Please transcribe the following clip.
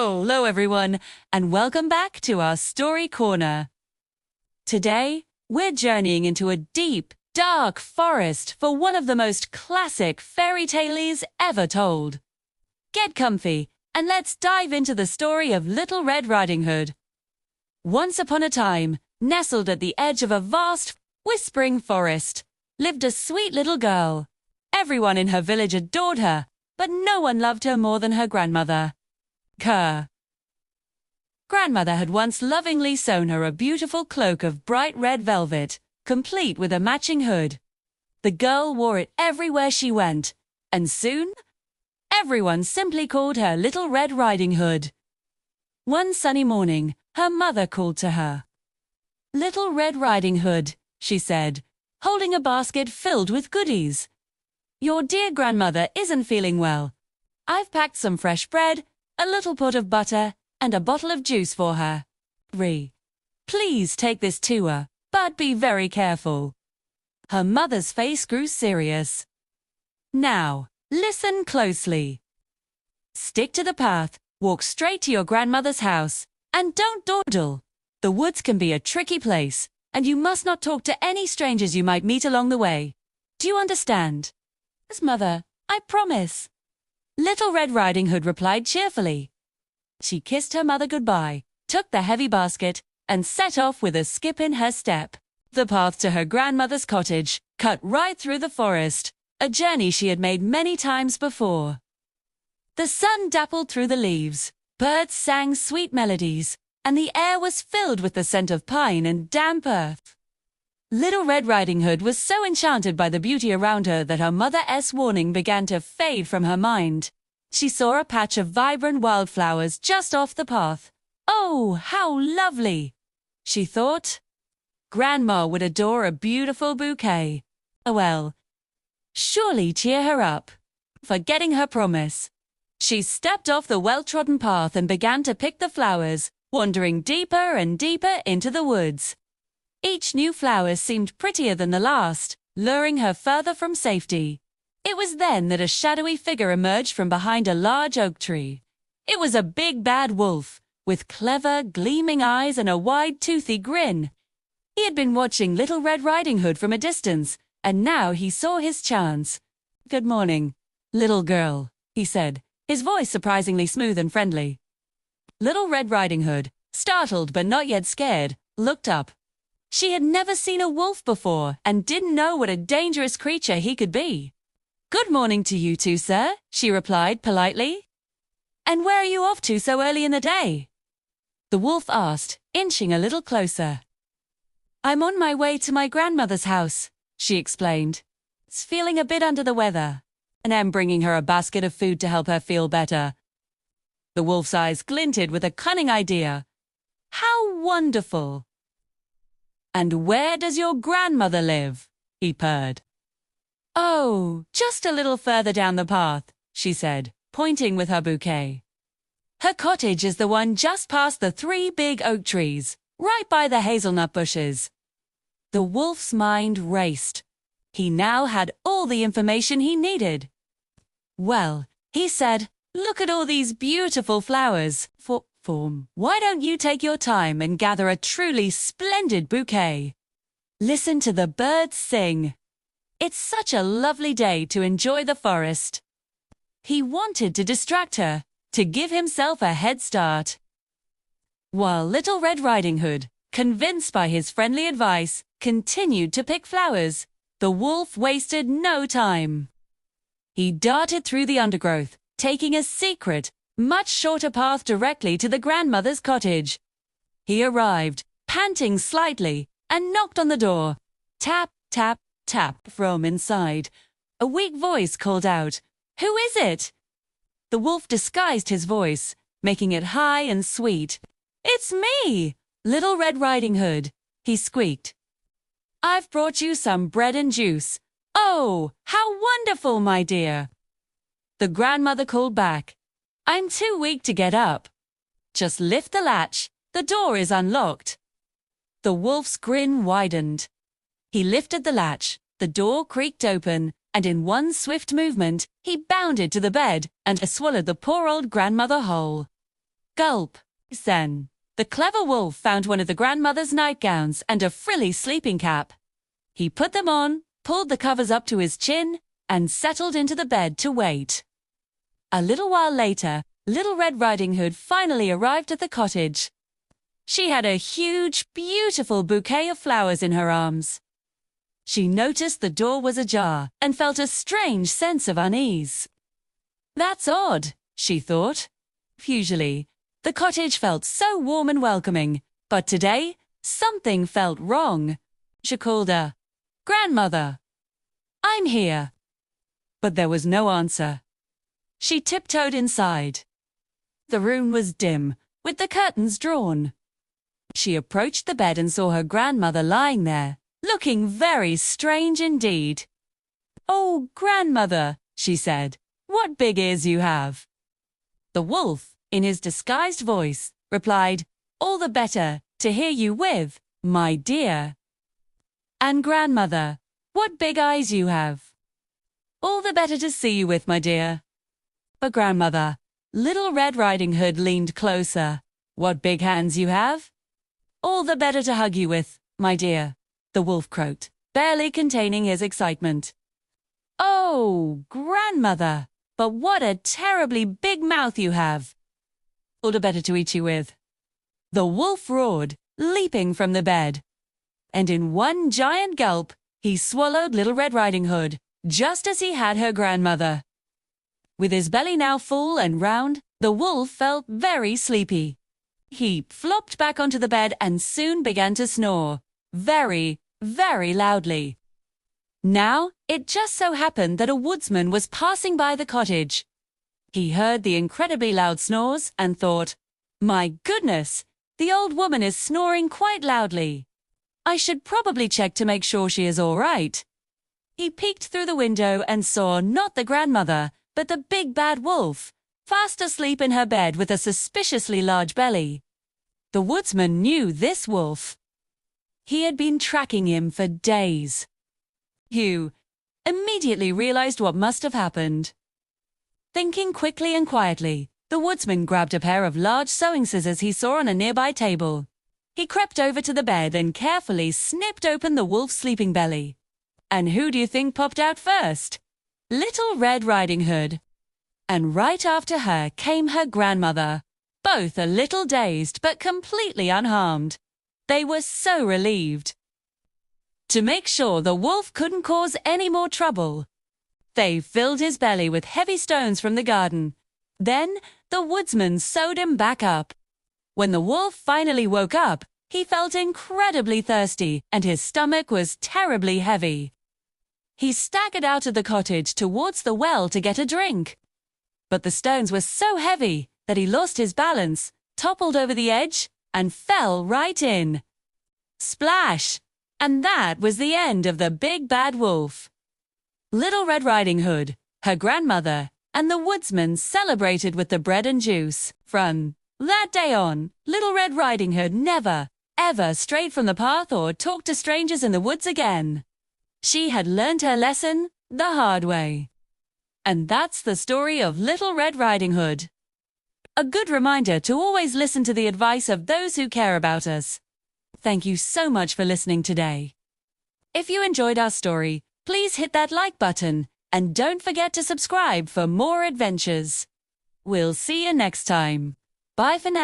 Hello everyone, and welcome back to our Story Corner. Today, we're journeying into a deep, dark forest for one of the most classic fairy tales ever told. Get comfy, and let's dive into the story of Little Red Riding Hood. Once upon a time, nestled at the edge of a vast, whispering forest, lived a sweet little girl. Everyone in her village adored her, but no one loved her more than her grandmother. Grandmother had once lovingly sewn her a beautiful cloak of bright red velvet, complete with a matching hood. The girl wore it everywhere she went, and soon, everyone simply called her Little Red Riding Hood. One sunny morning, her mother called to her. "Little Red Riding Hood," she said, holding a basket filled with goodies. "Your dear grandmother isn't feeling well. I've packed some fresh bread, a little pot of butter, and a bottle of juice for her. Please take this to her, but be very careful." Her mother's face grew serious. "Now, listen closely. Stick to the path, walk straight to your grandmother's house, and don't dawdle. The woods can be a tricky place, and you must not talk to any strangers you might meet along the way. Do you understand?" "Yes, Mother, I promise." Little Red Riding Hood replied cheerfully. She kissed her mother goodbye, took the heavy basket, and set off with a skip in her step. The path to her grandmother's cottage cut right through the forest, a journey she had made many times before. The sun dappled through the leaves, birds sang sweet melodies, and the air was filled with the scent of pine and damp earth. Little Red Riding Hood was so enchanted by the beauty around her that her mother's warning began to fade from her mind. She saw a patch of vibrant wildflowers just off the path. "Oh, how lovely!" she thought. Grandma would adore a beautiful bouquet. Well, surely cheer her up, forgetting her promise. She stepped off the well-trodden path and began to pick the flowers, wandering deeper and deeper into the woods. Each new flower seemed prettier than the last, luring her further from safety. It was then that a shadowy figure emerged from behind a large oak tree. It was a big bad wolf, with clever, gleaming eyes and a wide, toothy grin. He had been watching Little Red Riding Hood from a distance, and now he saw his chance. "Good morning, little girl," he said, his voice surprisingly smooth and friendly. Little Red Riding Hood, startled but not yet scared, looked up. She had never seen a wolf before and didn't know what a dangerous creature he could be. "Good morning to you too, sir," she replied politely. "And where are you off to so early in the day?" The wolf asked, inching a little closer. "I'm on my way to my grandmother's house," she explained. "It's feeling a bit under the weather, and I'm bringing her a basket of food to help her feel better." The wolf's eyes glinted with a cunning idea. "How wonderful! And where does your grandmother live?" he purred. "Oh, just a little further down the path," she said, pointing with her bouquet. "Her cottage is the one just past the 3 big oak trees, right by the hazelnut bushes." The wolf's mind raced. He now had all the information he needed. "Well," he said, "look at all these beautiful flowers. Why don't you take your time and gather a truly splendid bouquet? Listen to the birds sing. It's such a lovely day to enjoy the forest." He wanted to distract her, to give himself a head start. While Little Red Riding Hood, convinced by his friendly advice, continued to pick flowers, the wolf wasted no time. He darted through the undergrowth, taking a secret, much shorter path directly to the grandmother's cottage. He arrived, panting slightly, and knocked on the door. Tap, tap, tap from inside. A weak voice called out, "Who is it?" The wolf disguised his voice, making it high and sweet. "It's me, Little Red Riding Hood," he squeaked. "I've brought you some bread and juice. Oh, how wonderful, my dear." The grandmother called back, "I'm too weak to get up." "Just lift the latch. The door is unlocked." The wolf's grin widened. He lifted the latch, the door creaked open, and in one swift movement, he bounded to the bed and swallowed the poor old grandmother whole. Gulp. Then, the clever wolf found one of the grandmother's nightgowns and a frilly sleeping cap. He put them on, pulled the covers up to his chin, and settled into the bed to wait. A little while later, Little Red Riding Hood finally arrived at the cottage. She had a huge, beautiful bouquet of flowers in her arms. She noticed the door was ajar and felt a strange sense of unease. That's odd, she thought. Usually, the cottage felt so warm and welcoming, but today, something felt wrong. She called her, "Grandmother, I'm here." But there was no answer. She tiptoed inside. The room was dim, with the curtains drawn. She approached the bed and saw her grandmother lying there, looking very strange indeed. "Oh, Grandmother," she said, "what big ears you have." The wolf, in his disguised voice, replied, "All the better to hear you with, my dear." "And Grandmother, what big eyes you have." "All the better to see you with, my dear." But Grandmother, Little Red Riding Hood leaned closer. "What big hands you have." "All the better to hug you with, my dear," the wolf croaked, barely containing his excitement. "Oh, Grandmother, but what a terribly big mouth you have." "All the better to eat you with." The wolf roared, leaping from the bed. And in one giant gulp, he swallowed Little Red Riding Hood, just as he had her grandmother. With his belly now full and round, the wolf felt very sleepy. He flopped back onto the bed and soon began to snore, very, very loudly. Now, it just so happened that a woodsman was passing by the cottage. He heard the incredibly loud snores and thought, "My goodness, the old woman is snoring quite loudly. I should probably check to make sure she is all right." He peeked through the window and saw not the grandmother, but the big bad wolf, fast asleep in her bed with a suspiciously large belly. The woodsman knew this wolf. He had been tracking him for days. Hugh immediately realized what must have happened. Thinking quickly and quietly, the woodsman grabbed a pair of large sewing scissors he saw on a nearby table. He crept over to the bed and carefully snipped open the wolf's sleeping belly. And who do you think popped out first? Little Red Riding Hood. And right after her came her grandmother, both a little dazed but completely unharmed. They were so relieved. To make sure the wolf couldn't cause any more trouble, they filled his belly with heavy stones from the garden. Then the woodsman sewed him back up. When the wolf finally woke up, he felt incredibly thirsty and his stomach was terribly heavy. He staggered out of the cottage towards the well to get a drink. But the stones were so heavy that he lost his balance, toppled over the edge, and fell right in. Splash! And that was the end of the big bad wolf. Little Red Riding Hood, her grandmother, and the woodsman celebrated with the bread and juice. From that day on, Little Red Riding Hood never, ever strayed from the path or talked to strangers in the woods again. She had learned her lesson the hard way. And that's the story of Little Red Riding Hood. A good reminder to always listen to the advice of those who care about us. Thank you so much for listening today. If you enjoyed our story, please hit that like button and don't forget to subscribe for more adventures. We'll see you next time. Bye for now.